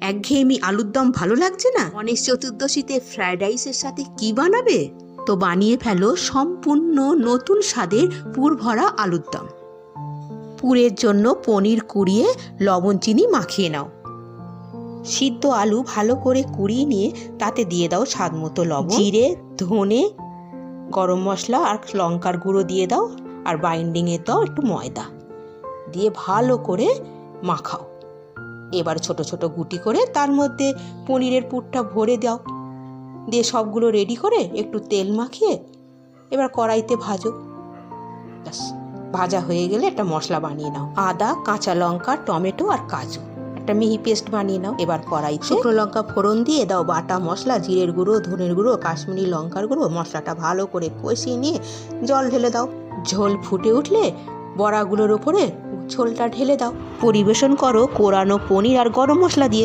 একঘেয়েমি আলুর দম ভালো লাগছে না? গণেশ চতুর্দশীতে ফ্রায়েড রাইসের সাথে কি বানাবে? তো বানিয়ে ফেলো সম্পূর্ণ নতুন স্বাদের পুর ভরা আলুর দম। পুরের জন্য পনির কুড়িয়ে লবণ চিনি মাখিয়ে নাও। সিদ্ধ আলু ভালো করে কুড়িয়ে নিয়ে তাতে দিয়ে দাও স্বাদ মতো লবণ, জিরে, ধনে, গরম মশলা আর লঙ্কার গুঁড়ো দিয়ে দাও। আর বাইন্ডিংয়ে দাও একটু ময়দা দিয়ে ভালো করে মাখাও। এবার ছোট ছোট গুটি করে তার মধ্যে পনিরের পুরটা ভরে দাও। দিয়ে সবগুলো রেডি করে একটু তেল মাখিয়ে এবার কড়াইতে ভাজো। ব্যাস, ভাজা হয়ে গেলে একটা মশলা বানিয়ে নাও। আদা, কাঁচা লঙ্কা, টমেটো আর কাজু একটা মিহি পেস্ট বানিয়ে নাও। এবার কড়াইতে শুকনো লঙ্কা ফোড়ন দিয়ে দাও বাটা মশলা, জিরের গুঁড়ো, ধনের গুঁড়ো, কাশ্মীরি লঙ্কার গুঁড়ো। মশলাটা ভালো করে কষিয়ে নিয়ে জল ঢেলে দাও। ঝোল ফুটে উঠলে বড়াগুলোর ওপরে ঝোলটা ঢেলে দাও। পরিবেশন করো কোরানো পনির আর গরম মশলা দিয়ে।